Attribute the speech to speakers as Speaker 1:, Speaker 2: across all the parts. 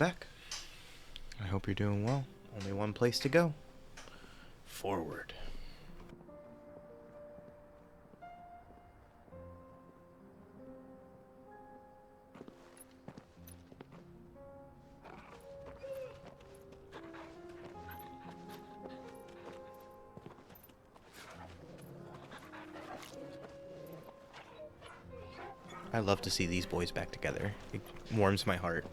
Speaker 1: back. I hope you're doing well. Only one place to go. Forward. I love to see these boys back together. It warms my heart.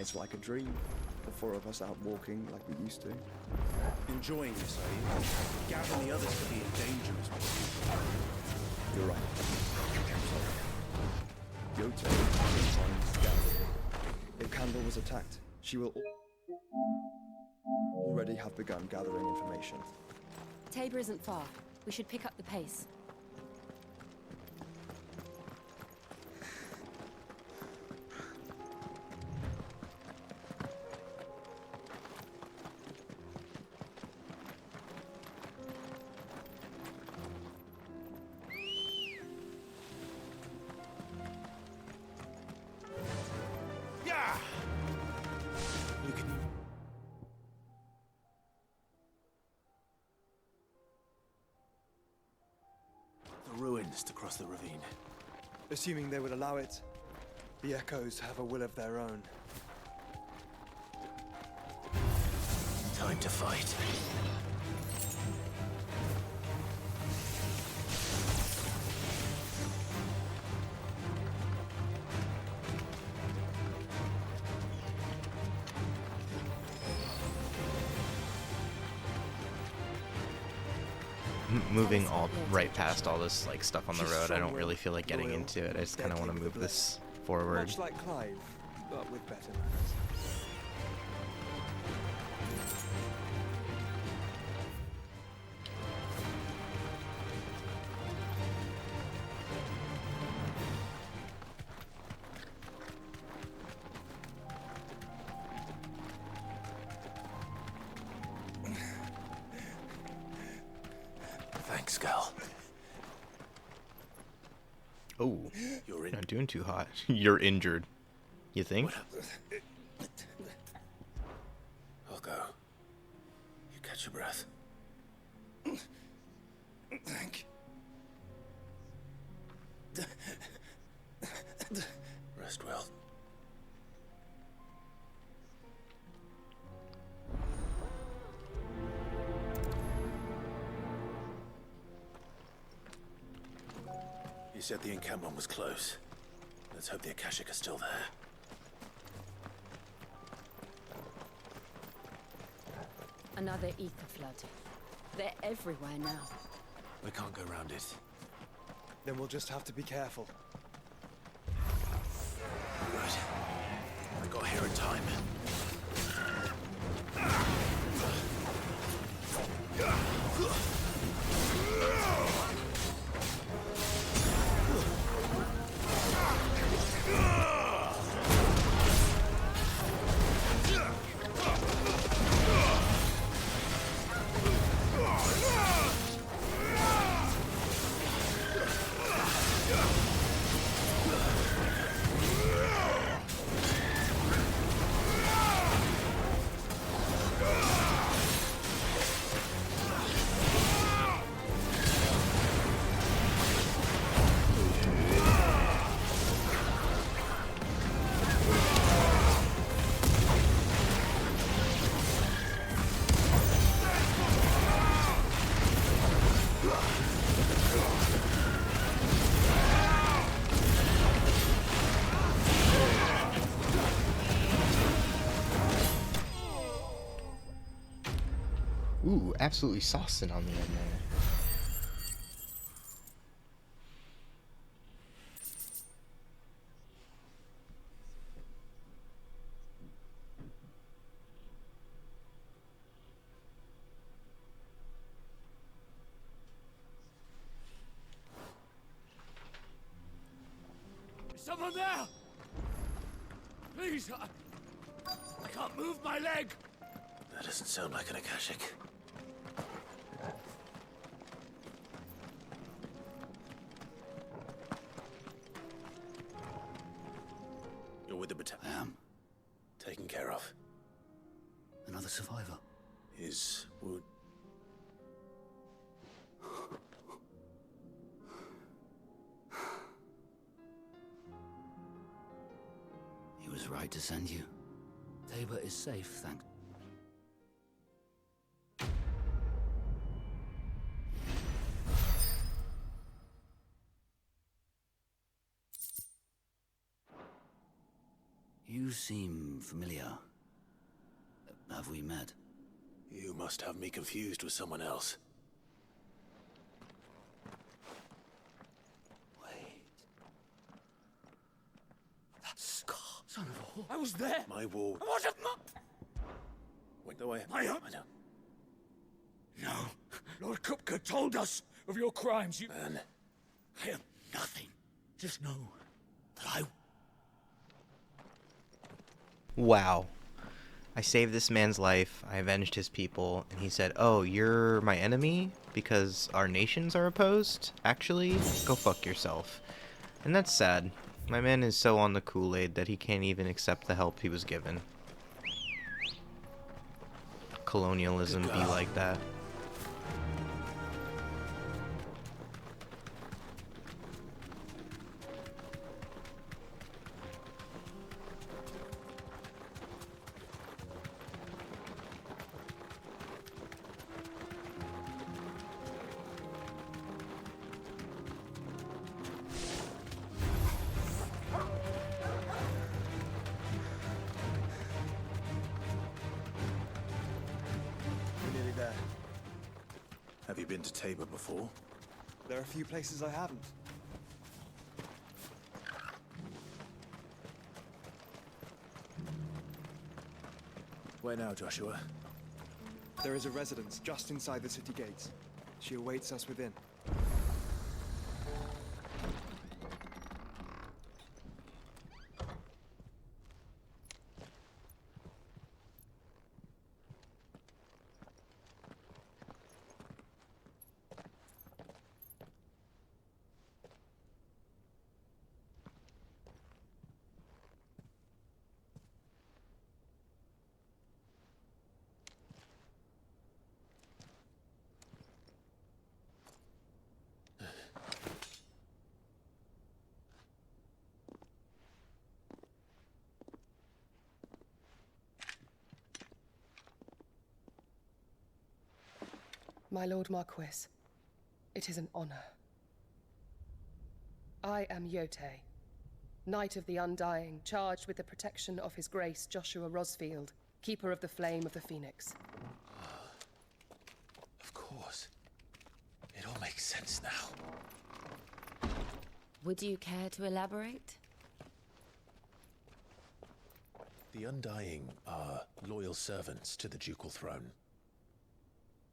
Speaker 2: It's like a dream. The four of us out walking like we used to.
Speaker 3: Enjoying this, are you? Gathering the others to be in danger is what
Speaker 2: You're right. Yote finds Gary. If Candle was attacked, she will already have begun gathering information.
Speaker 4: Tabor isn't far. We should pick up the pace.
Speaker 3: ruins to cross the ravine.
Speaker 2: Assuming they would allow it, the Echoes have a will of their own.
Speaker 3: Time to fight.
Speaker 1: Moving all right past all this like stuff on the road, I don't really feel like getting into it. I just kind of want to move this forward.
Speaker 2: Much like Clive, but with better manners.
Speaker 3: Thanks, Gal.
Speaker 1: Oh,
Speaker 3: You're in.
Speaker 1: not doing too hot. You're injured. You think?
Speaker 3: I'll go. You catch your breath.
Speaker 2: Thank.
Speaker 3: Rest well. You said the encampment was close. Let's hope the Akashic are still there.
Speaker 4: Another ether flood. They're everywhere now.
Speaker 3: We can't go around it.
Speaker 2: Then we'll just have to be careful.
Speaker 3: Good. We got here in time.
Speaker 1: Ooh, absolutely saucing on the end there.
Speaker 3: Is someone there? Please, I can't move my leg. That doesn't sound like an Akashic. You're with the battalion.
Speaker 5: I am.
Speaker 3: Taken care of.
Speaker 5: Another survivor.
Speaker 3: His wound.
Speaker 5: He was right to send you. Tabor is safe, thanks. You seem familiar. Have we met?
Speaker 3: You must have me confused with someone else.
Speaker 5: Wait. That scar, son of a whore. I was there!
Speaker 3: My ward.
Speaker 5: What of my...
Speaker 3: Wait, no, I
Speaker 5: know. No. Lord Kupka told us of your crimes.
Speaker 3: Man.
Speaker 5: I am nothing. Just know that I...
Speaker 1: Wow. I saved this man's life, I avenged his people, and he said, "Oh, you're my enemy because our nations are opposed? Actually, go fuck yourself." And that's sad. My man is so on the Kool-Aid that he can't even accept the help he was given. Colonialism be like that.
Speaker 2: We're nearly there.
Speaker 3: Have you been to Tabor before?
Speaker 2: There are a few places I haven't.
Speaker 3: Where now, Joshua?
Speaker 2: There is a residence just inside the city gates. She awaits us within.
Speaker 6: My Lord Marquis, it is an honor. I am Yote, Knight of the Undying, charged with the protection of His Grace Joshua Rosfield, Keeper of the Flame of the Phoenix.
Speaker 3: Of course. It all makes sense now.
Speaker 4: Would you care to elaborate?
Speaker 3: The Undying are loyal servants to the ducal throne.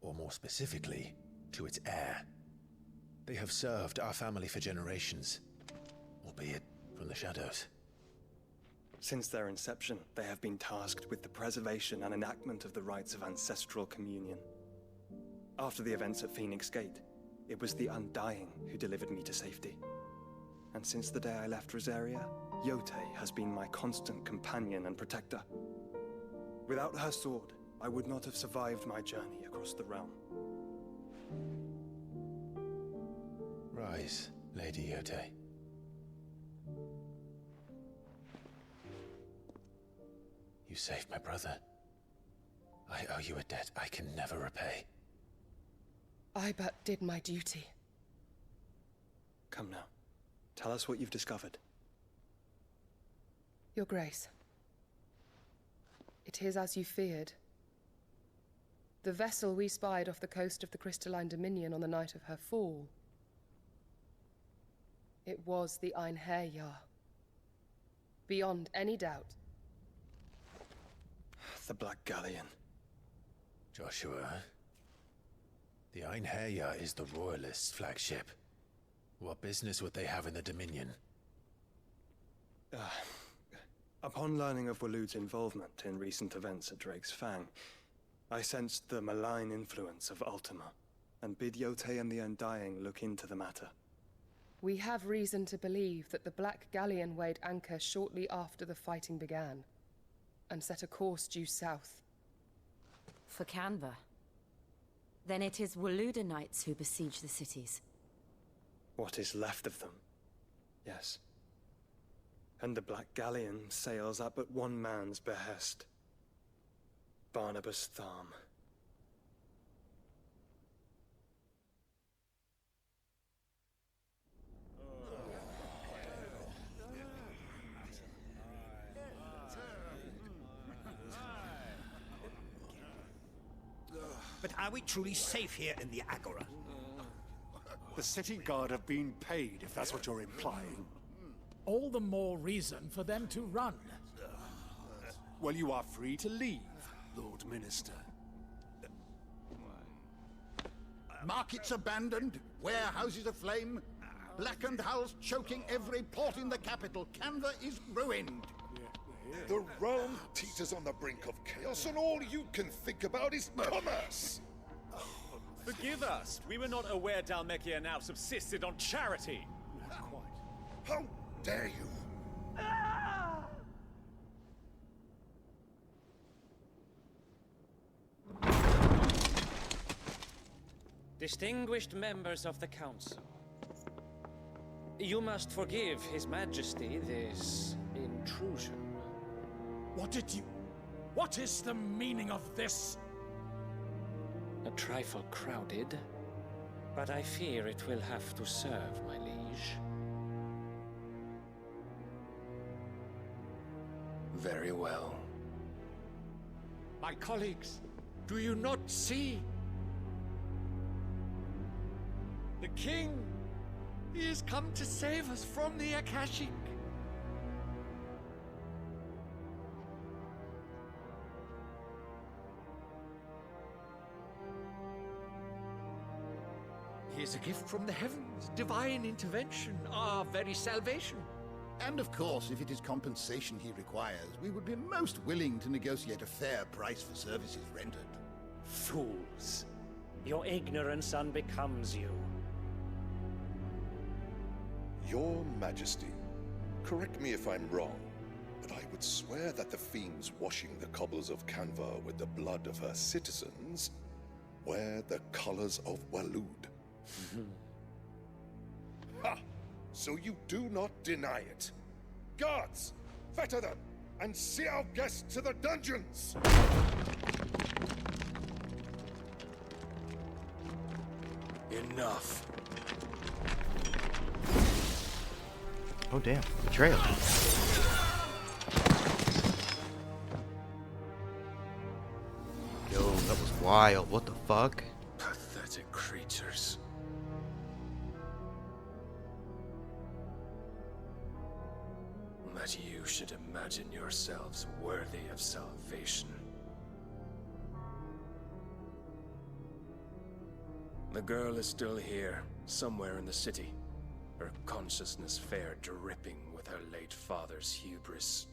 Speaker 3: Or more specifically, to its heir. They have served our family for generations, albeit from the shadows.
Speaker 2: Since their inception, they have been tasked with the preservation and enactment of the rites of ancestral communion. After the events at Phoenix Gate, it was the Undying who delivered me to safety. And since the day I left Rosaria, Yote has been my constant companion and protector. Without her sword, I would not have survived my journey across the realm.
Speaker 3: Rise, Lady Yote. You saved my brother. I owe you a debt I can never repay.
Speaker 6: I but did my duty.
Speaker 2: Come now. Tell us what you've discovered.
Speaker 6: Your Grace. It is as you feared. The vessel we spied off the coast of the Crystalline Dominion on the night of her fall. It was the yall. Beyond any doubt.
Speaker 2: The Black Galleon.
Speaker 3: Joshua, the Einherjar is the Royalists' flagship. What business would they have in the Dominion?
Speaker 2: Upon learning of Waloed's involvement in recent events at Drake's Fang, I sensed the malign influence of Ultima, and bid Yote and the Undying look into the matter.
Speaker 6: We have reason to believe that the Black Galleon weighed anchor shortly after the fighting began, and set a course due south.
Speaker 4: For Canva. Then it is Waluda Knights who besiege the cities.
Speaker 2: What is left of them? Yes. And the Black Galleon sails at but one man's behest. Barnabas Tharm.
Speaker 5: But are we truly safe here in the Agora?
Speaker 7: The city guard have been paid, if that's what you're implying.
Speaker 8: All the more reason for them to run.
Speaker 7: Well, you are free to leave, Lord Minister.
Speaker 9: Markets abandoned, warehouses aflame, blackened hulls choking every port in the capital. Canva is ruined.
Speaker 10: The realm teeters on the brink of chaos, and all you can think about is commerce!
Speaker 11: Forgive us. We were not aware Dhalmekia now subsisted on charity.
Speaker 10: How dare you!
Speaker 12: Distinguished members of the Council, you must forgive His Majesty this intrusion.
Speaker 8: What is the meaning of this?
Speaker 12: A trifle crowded, but I fear it will have to serve, my liege.
Speaker 9: Very well.
Speaker 5: My colleagues, do you not see? The king! He has come to save us from the Akashic! He is a gift from the heavens, divine intervention, our very salvation.
Speaker 9: And of course, if it is compensation he requires, we would be most willing to negotiate a fair price for services rendered.
Speaker 12: Fools! Your ignorance unbecomes you.
Speaker 10: Your Majesty, correct me if I'm wrong, but I would swear that the fiends washing the cobbles of Canva with the blood of her citizens wear the colors of Walud. Ha! So you do not deny it. Guards, fetter them, and see our guests to the dungeons!
Speaker 9: Enough.
Speaker 1: Oh damn, betrayal. Yo, that was wild. What the fuck?
Speaker 9: Pathetic creatures. That you should imagine yourselves worthy of salvation. The girl is still here, somewhere in the city. Her consciousness fair dripping with her late father's hubris.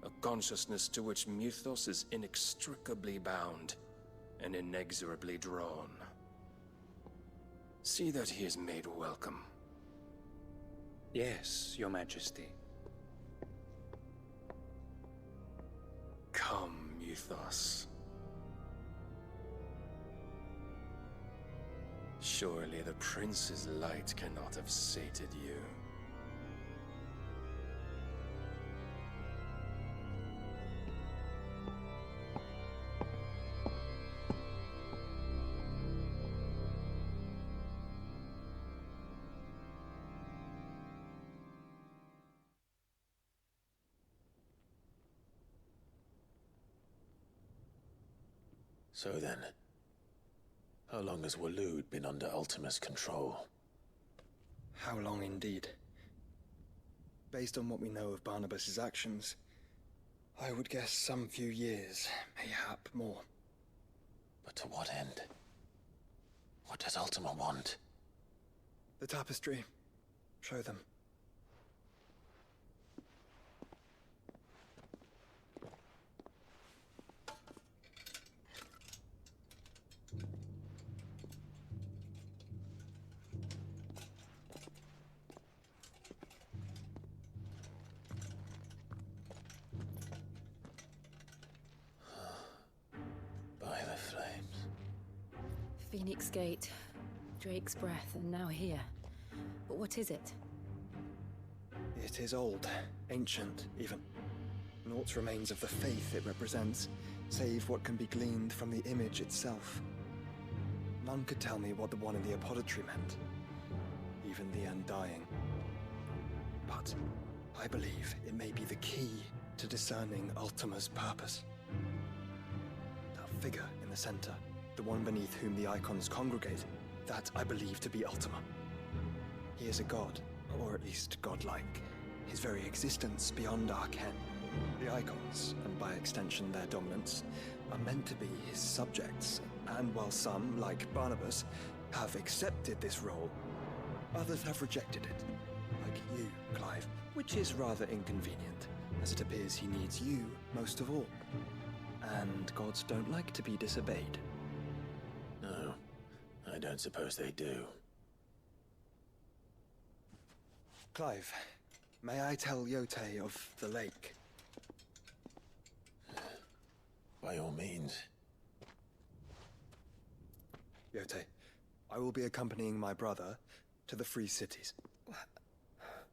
Speaker 9: A consciousness to which Mythos is inextricably bound and inexorably drawn. See that he is made welcome.
Speaker 12: Yes, Your Majesty.
Speaker 9: Come, Mythos. Surely the prince's light cannot have sated you.
Speaker 3: So then, how long has Walud been under Ultima's control?
Speaker 2: How long indeed? Based on what we know of Barnabas's actions, I would guess some few years, mayhap more.
Speaker 3: But to what end? What does Ultima want?
Speaker 2: The tapestry. Show them.
Speaker 4: Phoenix Gate, Drake's Breath, and now here. But what is it?
Speaker 2: It is old, ancient, even. Naught remains of the faith it represents, save what can be gleaned from the image itself. None could tell me what the one in the apothecary meant, even the Undying. But I believe it may be the key to discerning Ultima's purpose. That figure in the center, the one beneath whom the icons congregate, that I believe to be Ultima. He is a god, or at least godlike, his very existence beyond our ken. The icons, and by extension their dominants, are meant to be his subjects, and while some, like Barnabas, have accepted this role, others have rejected it, like you, Clive, which is rather inconvenient, as it appears he needs you most of all. And gods don't like to be disobeyed.
Speaker 3: No, I don't suppose they do.
Speaker 2: Clive, may I tell Yote of the lake?
Speaker 3: By all means.
Speaker 2: Yote, I will be accompanying my brother to the Free Cities.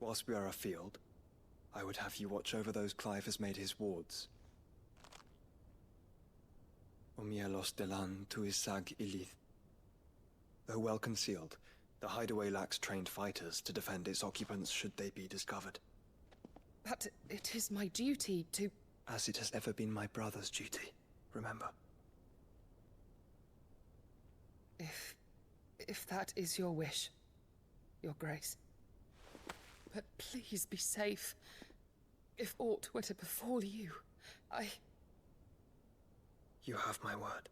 Speaker 2: Whilst we are afield, I would have you watch over those Clive has made his wards. Umielos delan tuisag ilith. Though well concealed, the hideaway lacks trained fighters to defend its occupants should they be discovered.
Speaker 6: But it is my duty to...
Speaker 2: As it has ever been my brother's duty, remember.
Speaker 6: If that is your wish, Your Grace. But please be safe. If aught were to befall you,
Speaker 2: You have my word.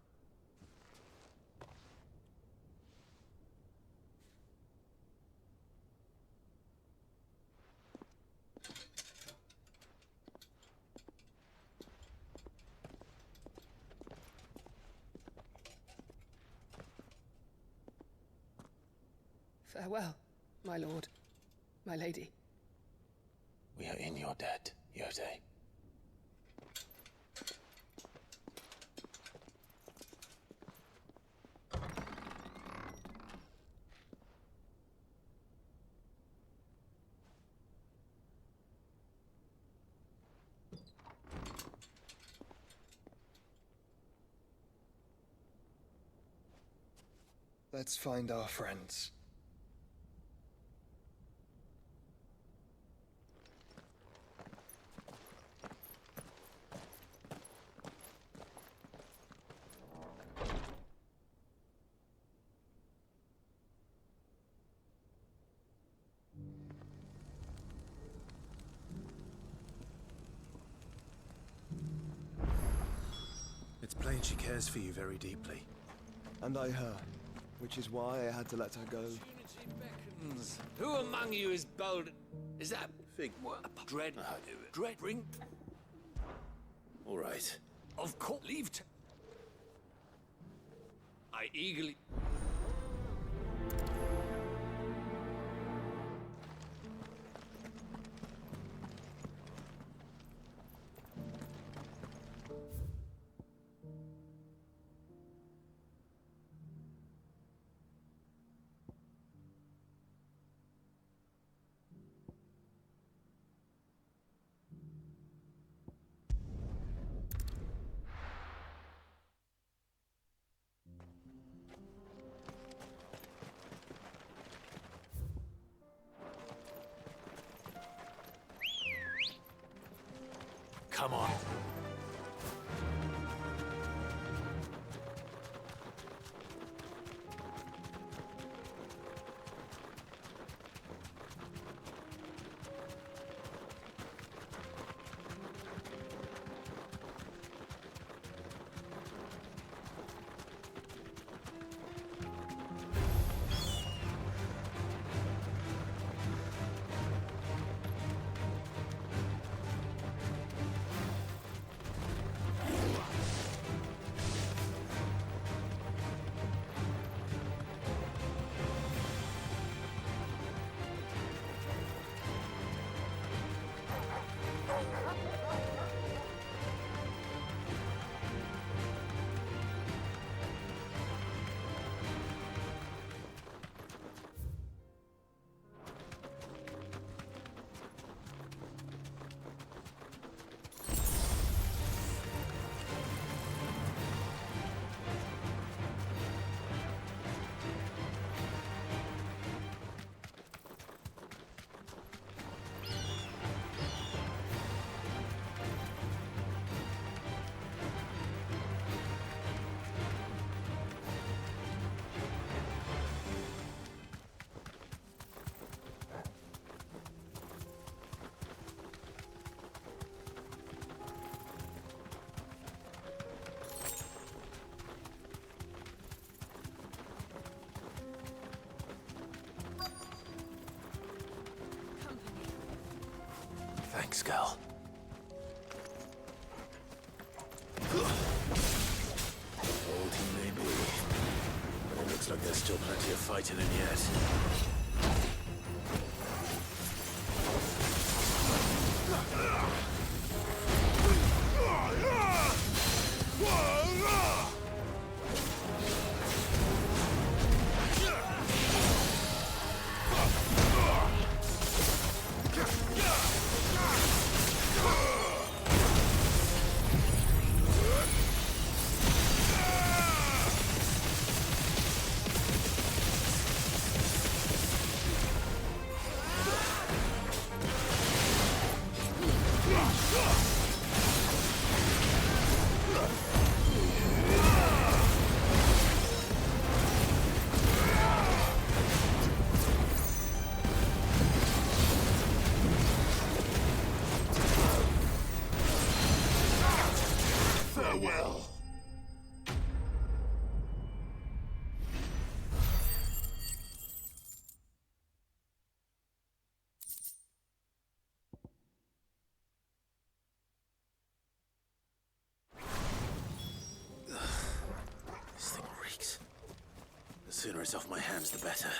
Speaker 6: Farewell, my lord, my lady.
Speaker 3: We are in your debt, Yote.
Speaker 2: Let's find our friends.
Speaker 3: It's plain she cares for you very deeply.
Speaker 2: And I her, which is why I had to let her go.
Speaker 5: Beckons. Who among you is bold? Is that Fig? What? Dread? Dread ring?
Speaker 3: All right.
Speaker 5: Of course. Leave. I eagerly.
Speaker 3: Come on. Thanks, girl. Old he may be, but it looks like there's still plenty of fight in him yet.
Speaker 10: Farewell.
Speaker 3: This thing reeks. The sooner it's off my hands, the better.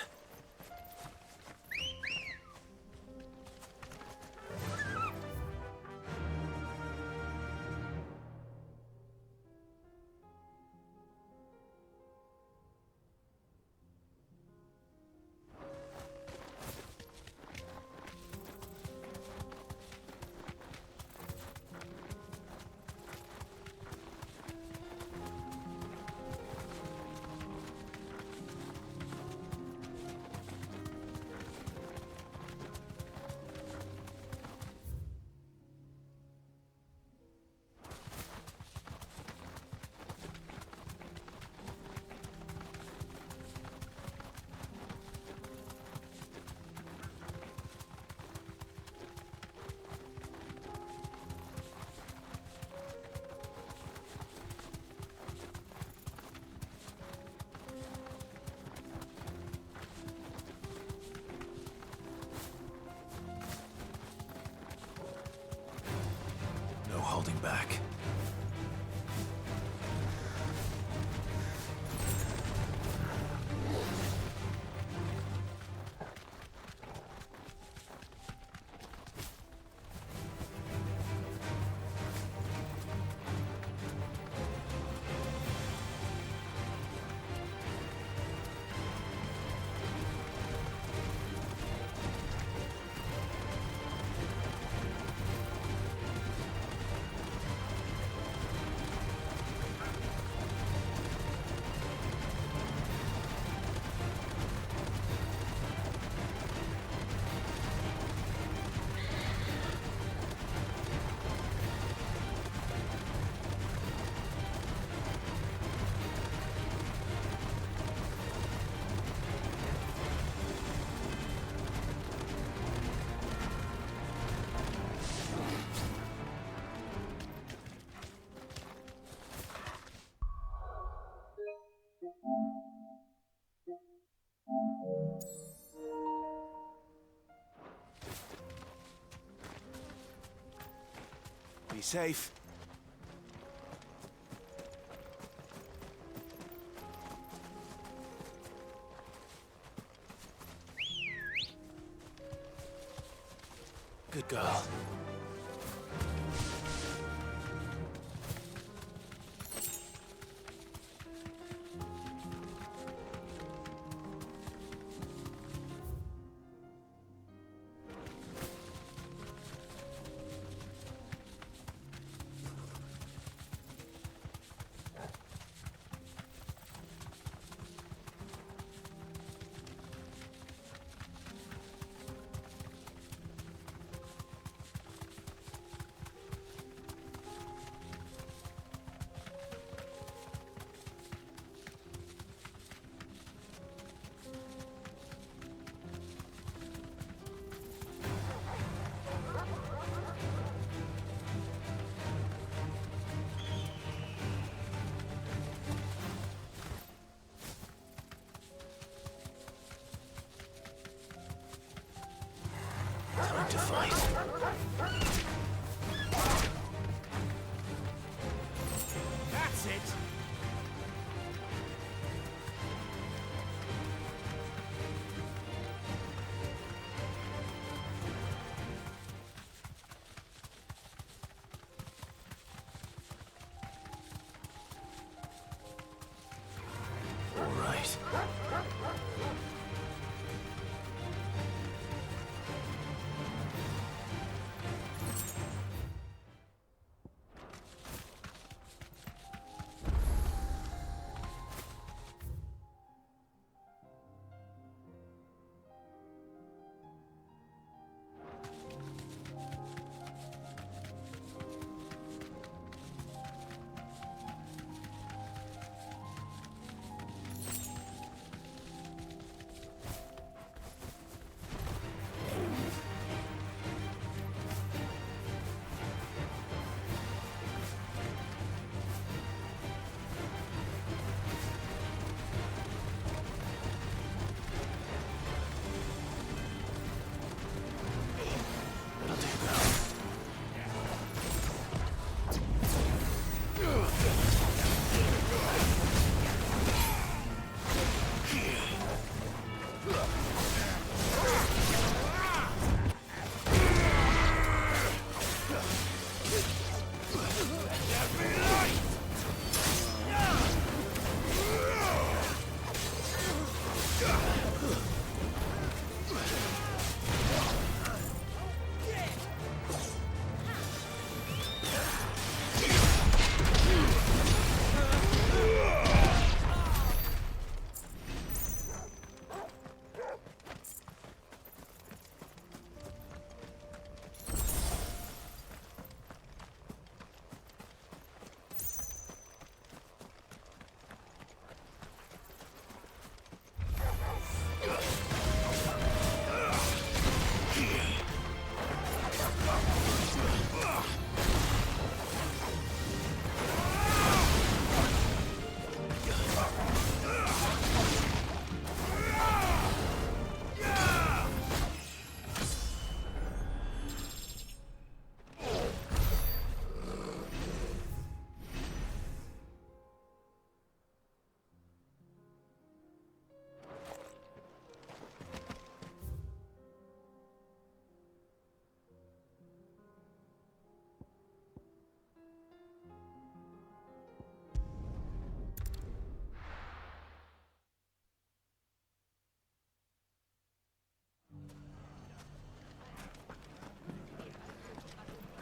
Speaker 3: No holding back.
Speaker 13: Be safe.
Speaker 3: Good girl. time to fight.
Speaker 8: That's it!
Speaker 3: All right.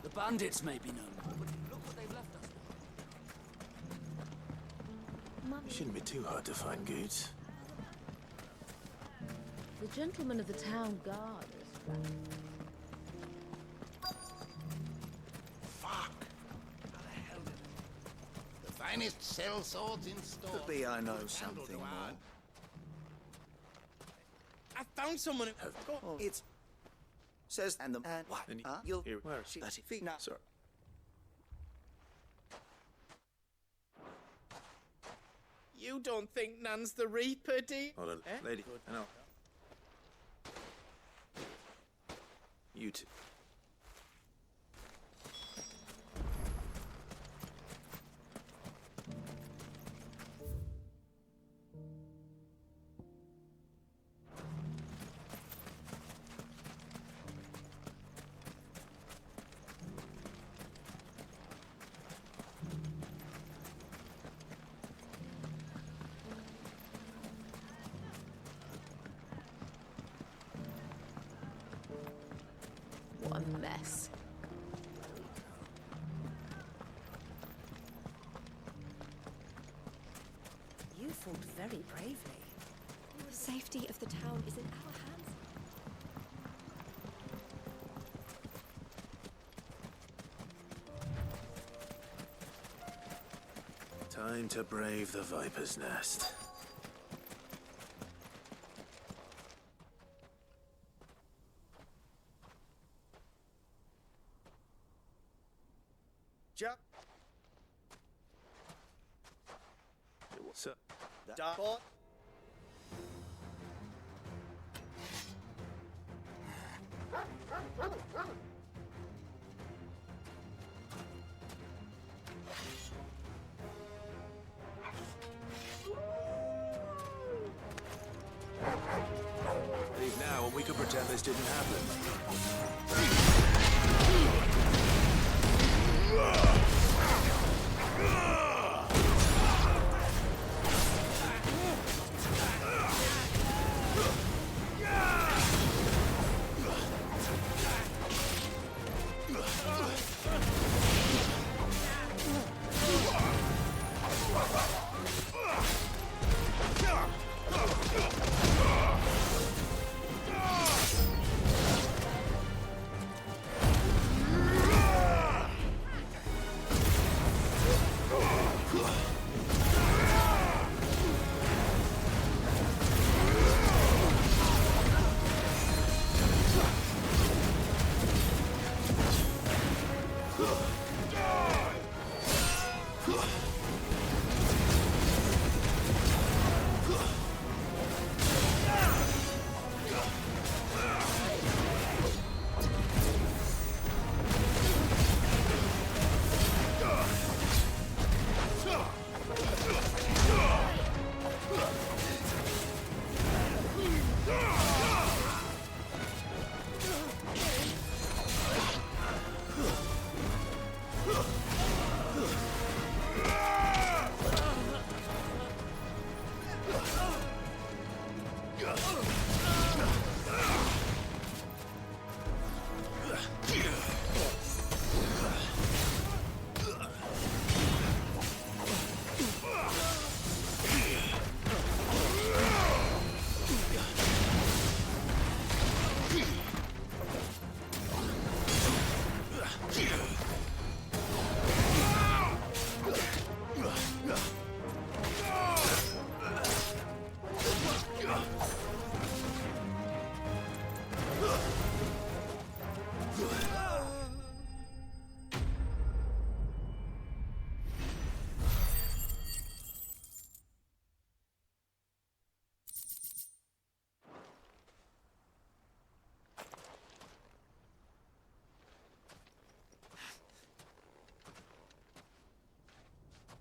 Speaker 5: The bandits may be known, but look what they've left us.
Speaker 3: It shouldn't be too hard to find goods.
Speaker 4: The gentleman of the town guard is back.
Speaker 9: Fuck! How the hell did the finest cell swords in store.
Speaker 13: Could be I know something more.
Speaker 14: I found someone who...
Speaker 13: Oh, it's... Says and the... And what? You'll...
Speaker 3: Here, where?
Speaker 13: That's it. Now,
Speaker 3: Sir.
Speaker 14: You don't think Nan's the Reaper, do you?
Speaker 3: Hold on, lady. I know. You two.
Speaker 4: What a mess. You fought very bravely. The safety of the town is in our hands.
Speaker 3: Time to brave the Viper's Nest.
Speaker 14: Jack.
Speaker 3: Sir.
Speaker 14: Dark.
Speaker 15: Leave now and we could pretend this didn't happen.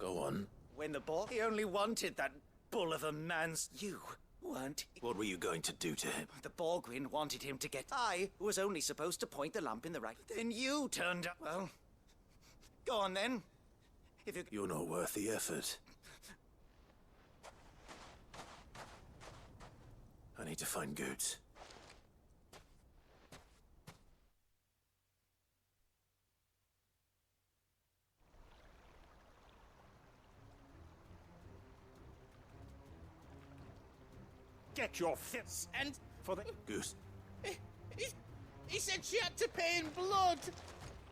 Speaker 15: Go on.
Speaker 13: When the Borg, he only wanted that bull of a man's... You weren't...
Speaker 15: What were you going to do to him?
Speaker 13: The Borgwin wanted him to get... I was only supposed to point the lamp in the right... Then you turned up... Well... Go on, then. If you...
Speaker 15: You're not worth the effort. I need to find Goots.
Speaker 14: Get your fists and for the
Speaker 15: Goose.
Speaker 14: He said she had to pay in blood.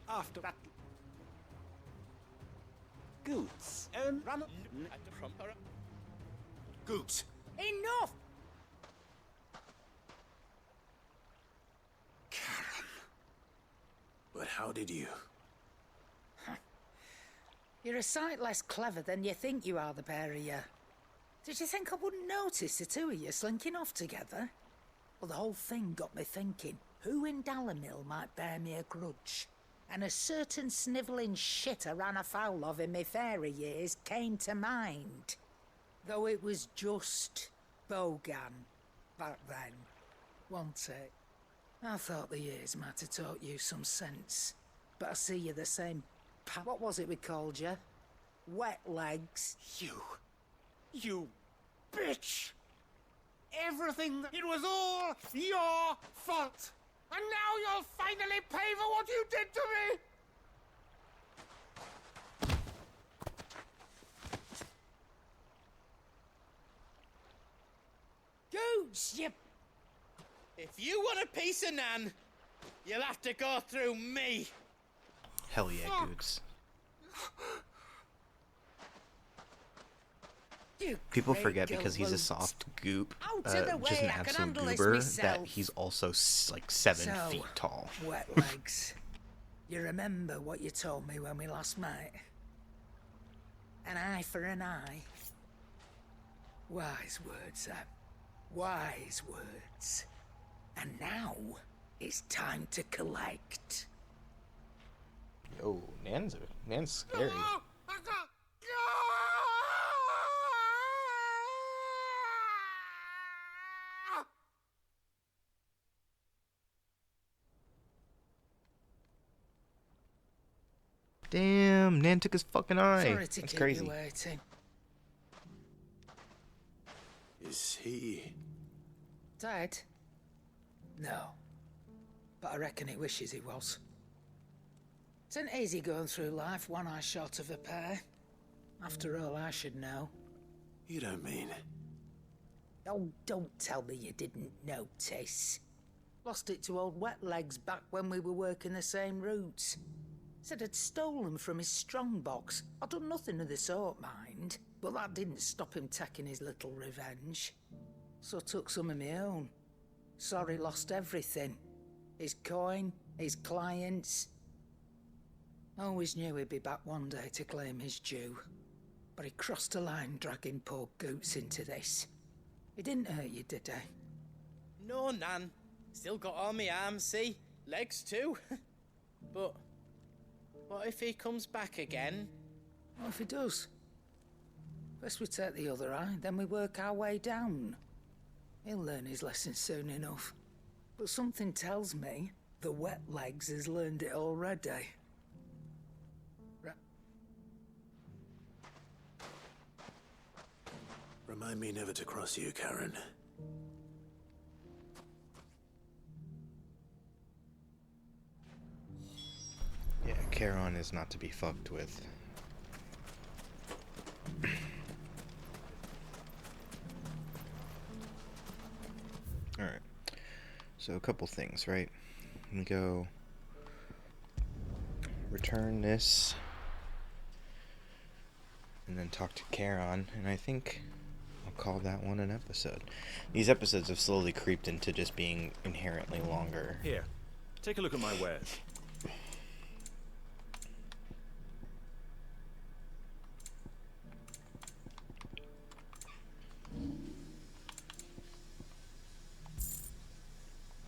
Speaker 14: After that, Goots ran from her.
Speaker 15: Goots.
Speaker 14: Enough.
Speaker 15: But how did you?
Speaker 16: You're a sight less clever than you think you are, the pair of you. Did you think I wouldn't notice the two of you slinking off together? Well, the whole thing got me thinking, who in Dalamil might bear me a grudge? And a certain snivelling shit I ran afoul of in my fairy years came to mind. Though it was just Bogan back then, wasn't it? I thought the years might have taught you some sense. But I see you're the same what was it we called you? Wet legs.
Speaker 14: You bitch! Everything... It was all your fault! And now you'll finally pay for what you did to me! Goots, you... If you want a piece of Nan, you'll have to go through me!
Speaker 1: Hell yeah, Goots. People forget because he's a soft goop, just an absolute goober, that he's also like 7 feet tall.
Speaker 16: Wet legs. You remember what you told me when we last met? An eye for an eye. Wise words, Wise words. And now It's time to collect.
Speaker 1: Yo, Nan's scary. Damn, Nan took his fucking eye.
Speaker 16: Sorry to
Speaker 1: That's
Speaker 16: keep
Speaker 1: crazy.
Speaker 16: you waiting.
Speaker 3: Is he...
Speaker 16: Dead? No. But I reckon he wishes he was. It ain't easy going through life one eye short of a pair. After all, I should know.
Speaker 3: You don't mean...
Speaker 16: Oh, don't tell me you didn't notice. Lost it to old Wet Legs back when we were working the same routes. Said I'd stolen from his strongbox. I'd done nothing of the sort, mind. But that didn't stop him taking his little revenge. So I took some of my own. Sorry, lost everything. His coin, his clients. Always knew he'd be back one day to claim his due. But he crossed a line dragging poor Goots into this. He didn't hurt you, did he?
Speaker 17: No, Nan. Still got all my arms, see? Legs too. But what if he comes back again?
Speaker 16: What if he does? First we take the other eye, then we work our way down. He'll learn his lesson soon enough. But something tells me the Wet Legs has learned it already.
Speaker 3: Remind me never to cross you, Karen.
Speaker 1: Yeah, Charon is not to be fucked with. Alright. So a couple things, right? We go return this and then talk to Charon, and I think I'll call that one an episode. These episodes have slowly creeped into just being inherently longer.
Speaker 11: Here, take a look at my wares.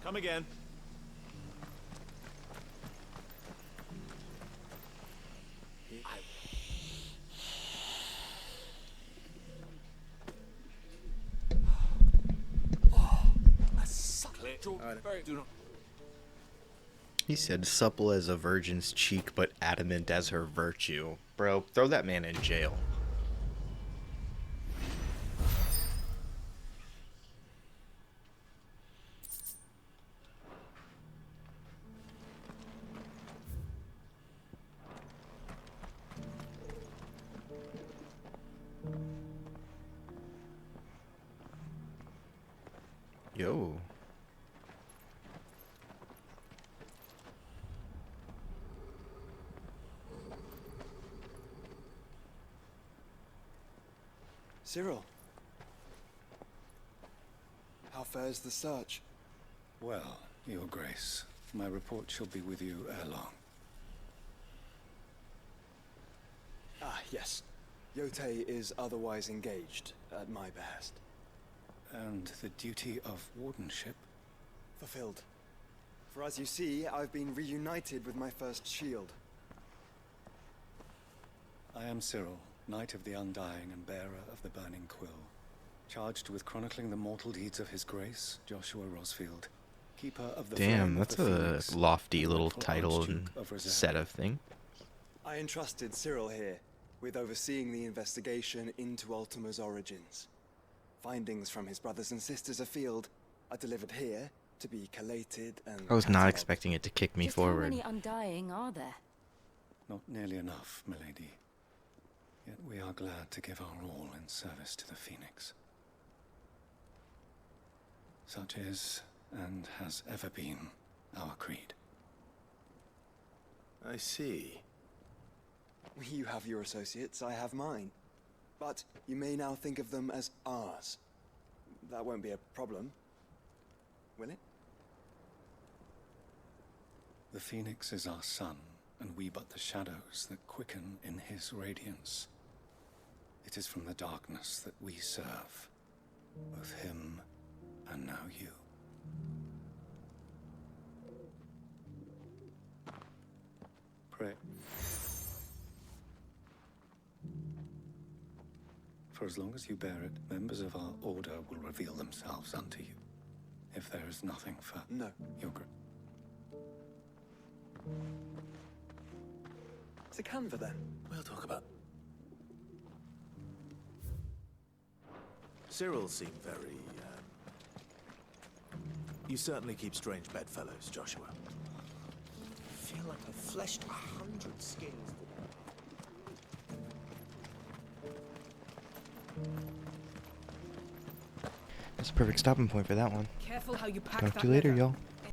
Speaker 11: Come again.
Speaker 1: He said supple as a virgin's cheek, but adamant as her virtue. Bro, throw that man in jail. Yo.
Speaker 2: Cyril. How fares the search?
Speaker 18: Well, Your Grace, my report shall be with you ere long.
Speaker 2: Ah, yes. Yotei is otherwise engaged, at my behest.
Speaker 18: And the duty of wardenship?
Speaker 2: Fulfilled. For as you see, I've been reunited with my first shield.
Speaker 18: I am Cyril, Knight of the Undying and bearer of the Burning Quill, charged with chronicling the mortal deeds of His Grace, Joshua Rosfield, keeper of the
Speaker 1: Damn,
Speaker 18: flame
Speaker 1: that's
Speaker 18: of the Phoenix,
Speaker 1: a lofty little
Speaker 18: rightful
Speaker 1: title and
Speaker 18: Archduke of Roselle.
Speaker 1: set of thing.
Speaker 2: I entrusted Cyril here with overseeing the investigation into Ultima's origins. Findings from his brothers and sisters afield are delivered here to be collated and...
Speaker 1: I was not expecting it to kick me
Speaker 4: Just
Speaker 1: forward.
Speaker 4: how many Undying are there?
Speaker 18: Not nearly enough, milady. Yet we are glad to give our all in service to the Phoenix. Such is, and has ever been, our creed.
Speaker 3: I see.
Speaker 2: You have your associates, I have mine. But you may now think of them as ours. That won't be a problem, will it?
Speaker 18: The Phoenix is our sun, and we but the shadows that quicken in his radiance. It is from the darkness that we serve, both him and now you. pray. For as long as you bear it, members of our order will reveal themselves unto you. If there is nothing for your group.
Speaker 19: It's a Canva then.
Speaker 15: We'll talk about. Cyril seemed very. You certainly keep strange bedfellows, Joshua.
Speaker 19: I feel like I've fleshed 100 skins today.
Speaker 1: That's a perfect stopping point for that one.
Speaker 6: Careful how you pack
Speaker 1: Talk
Speaker 6: that
Speaker 1: to you later,
Speaker 6: leather.
Speaker 1: y'all.